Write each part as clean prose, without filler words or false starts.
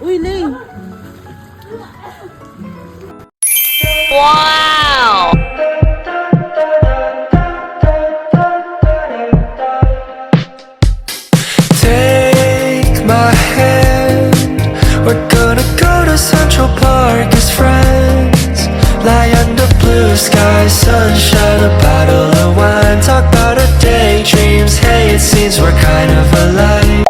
Uy, Ling! Wow! Take my hand, we're gonna go to Central Park as friends. Lie under blue skies, sunshine, a bottle of wine. Talk about our daydreams, hey, it seems we're kind of alike.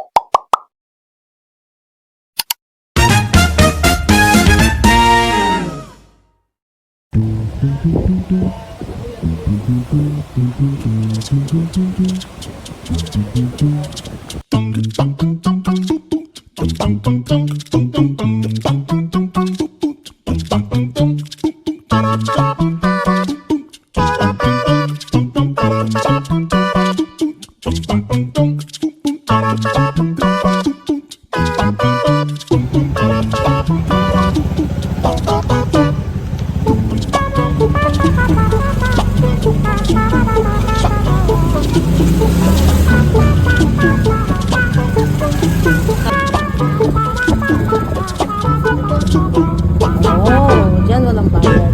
Oh, dyan walang bayad.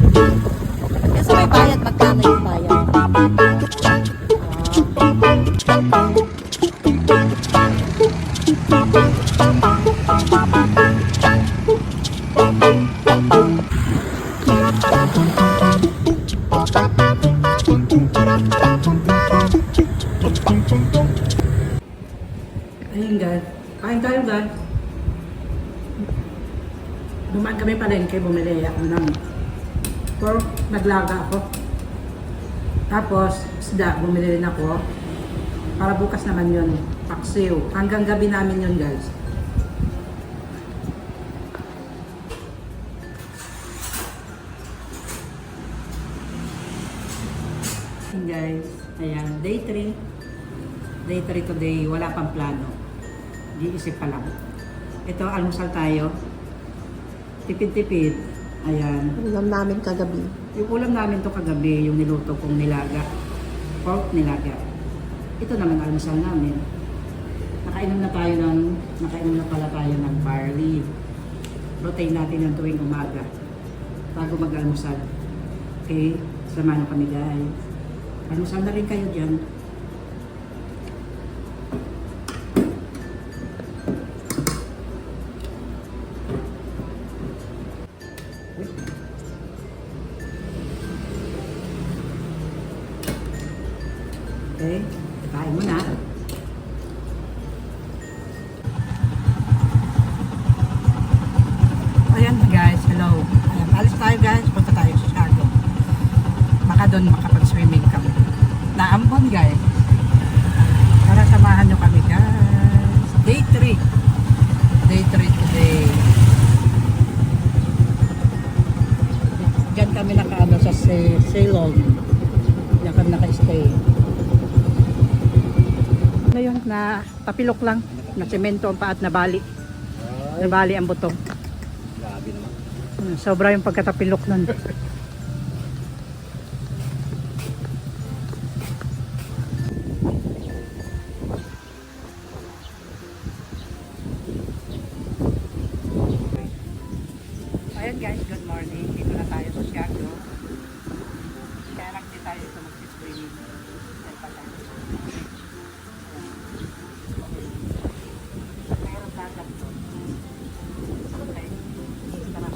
Kasi may bayad, magkano yung bayad? Ayun guys, kain tayo guys. Dumaan kami palengke, bumili ako ng pork, naglaga ako. Tapos, isda, bumili rin ako. Para bukas naman yun, paksiw. Hanggang gabi namin yun guys. Ayan guys, ayan, day 3. Day 3 today, wala pang plano. Giisip pa lang. Ito, almusal tayo. Tipid-tipid. Ayan. Ulam namin kagabi. Yung ulam namin to kagabi, yung niluto kong nilaga. Pork nilaga. Ito naman almusal namin. Nakainom na pala tayo ng barley. Protein natin ng tuwing umaga. Bago mag-almusal. Okay? Samahan na kami guys. Almusal na rin kayo dyan. Okay, kain mo na. Ayan guys, hello. Ayan, alis tayo guys, punta tayo sa Siargao. Baka doon makapag-swimming kami. Naambon guys. Para samahan nyo kami guys. Day 3. Day 3 today. Diyan kami nakaano sa Ceylon. Diyan kami naka-stay. Ngayon na tapilok lang, na semento ang paat, nabali ang butong. Grabe naman. Sobra yung pagkatapilok nun. Ayan guys, good morning. Dito na tayo sa Siargao. Kaya lang di tayo ito mag-swimming. Dahil pa tayo. Mayroon dagat to. Okay. Tara.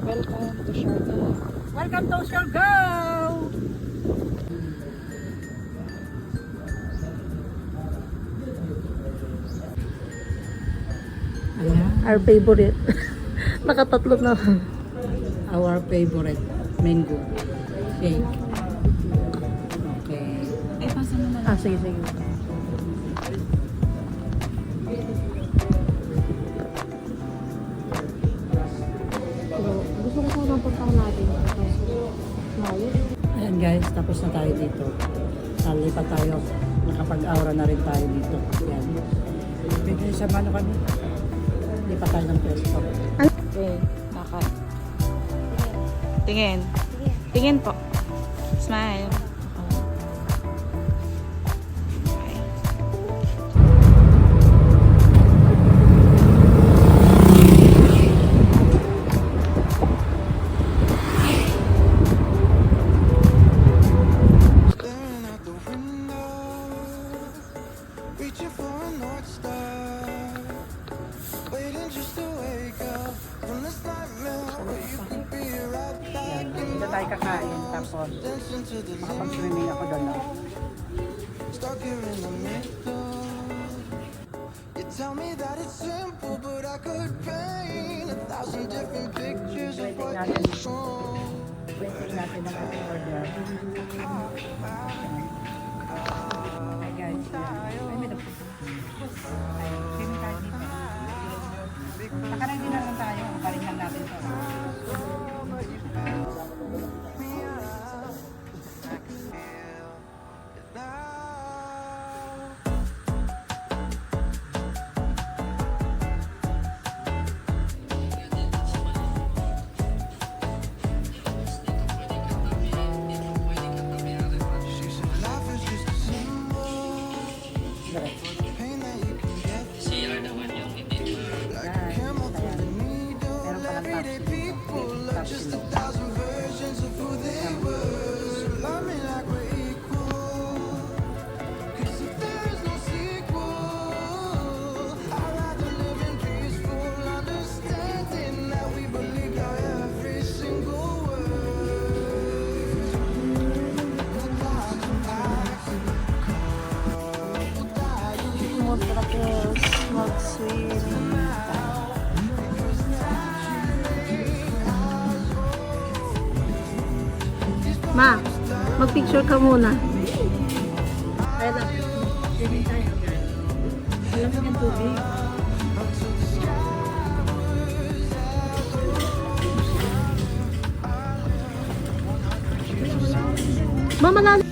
Welcome to Siargao. Welcome to Siargao! Ayan. Our favorite. Nakatatlo na. Our favorite mango shake. Okay. Ah, sige, sige. Pero, gusto ko sana puntahan natin. Mayo. Ayan guys, tapos na tayo dito. Nalipat tayo. Nakapag-aura na rin tayo dito. Ayan. Pwede sa mano kami. Lipat tayo ng presto. Okay, naka. Tingin. Tingin po. Smile. Okay. Staring out the window, reaching for a North Star, waiting just to wake up from this nightmare where you could be right back in Dito tayo kakain. Tapos, dancing to the makapag-swimming ako doon. No? stuck here in the middle. You tell me that it's simple, but I could paint 1,000 different pictures of what you've shown. Waiting natin ang ating order. Hi guys. Ay, may dapos. Ay, swimming tayo dito. Nakaready na lang tayo. Paringan natin ito. She said life is just a symbol, pain that you can get like a camel through the needle. Everyday people are just 1,000 versions of who they were. So love me like we're equal, 'cause if there is no sequel, I'd rather live in peaceful understanding that we believe our every single word. The clouds are back. Tapos mag-swim. Ma, mag-picture ka muna. Ayun na. Swimming tayo guys. Alam mo yung tubig. Mama na.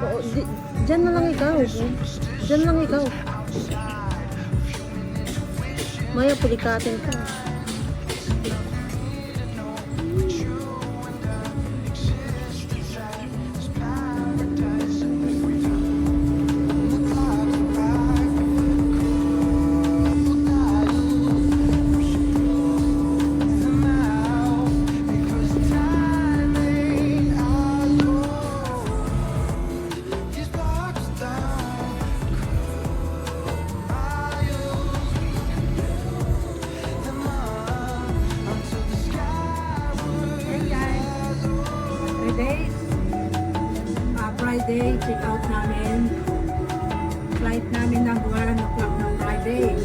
Oo, dyan na lang ikaw. Dyan lang ikaw. Maya, pulikatin ka. These blocks down, until the sky Hey guys. 3 days. Friday, check out namin. Flight namin ng 1 o'clock ng Friday.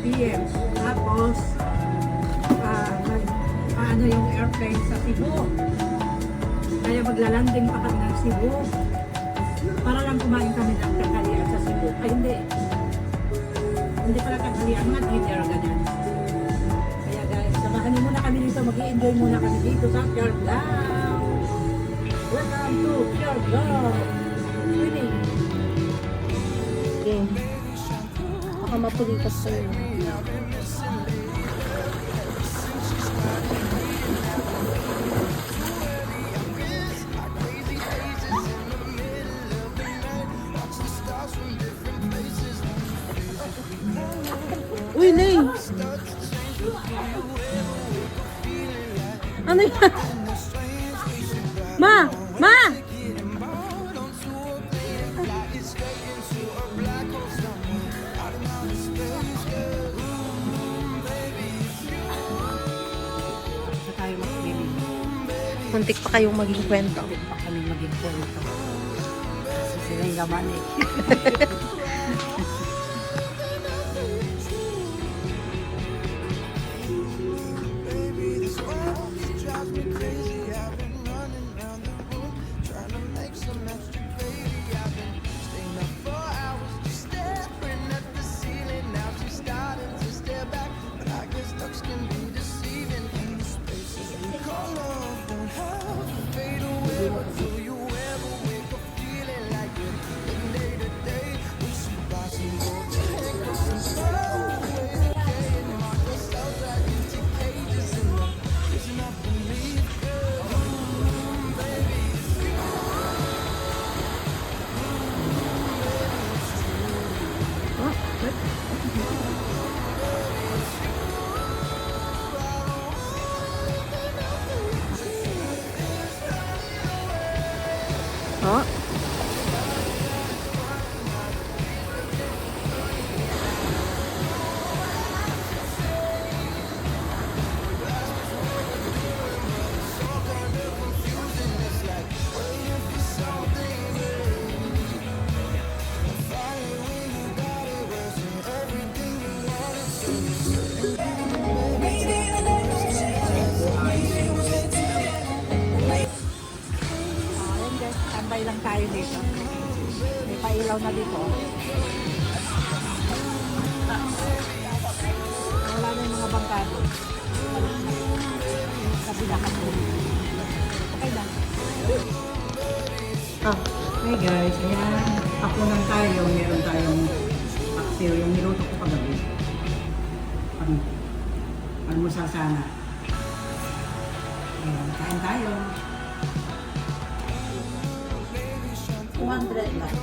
PM. Tapos, ano yung airplane sa Cebu. Kaya maglalanding pa kami ng Cebu. Para lang kumain kami ng tanghalian sa Cebu. Ay, hindi. Hindi pala tanghalian, mga dinner ganyan. Kaya guys, samahan niyo muna kami dito. Mag-i-enjoy muna kami dito sa Siargao. Welcome to Siargao. Swimming. Okay. Baka mapulikas sa'yo. Uy, Lay! Ano yan? Ma! Ma! Sa tayo mag-swimming. Muntik pa kayong maging kwento. Pa kami maging kwento. Kasi sila laman eh. Oh. Ayun guys, tambay lang tayo dito. May pailaw na dito. Wala na yung mga bangkado. Sabi na kami. Okay lang. Hey guys, ayan. Hapunan tayo. Meron tayong paksiw. Yung niluto ko kagabi. Almusal sana. Ayan, kain tayo. 200 lang.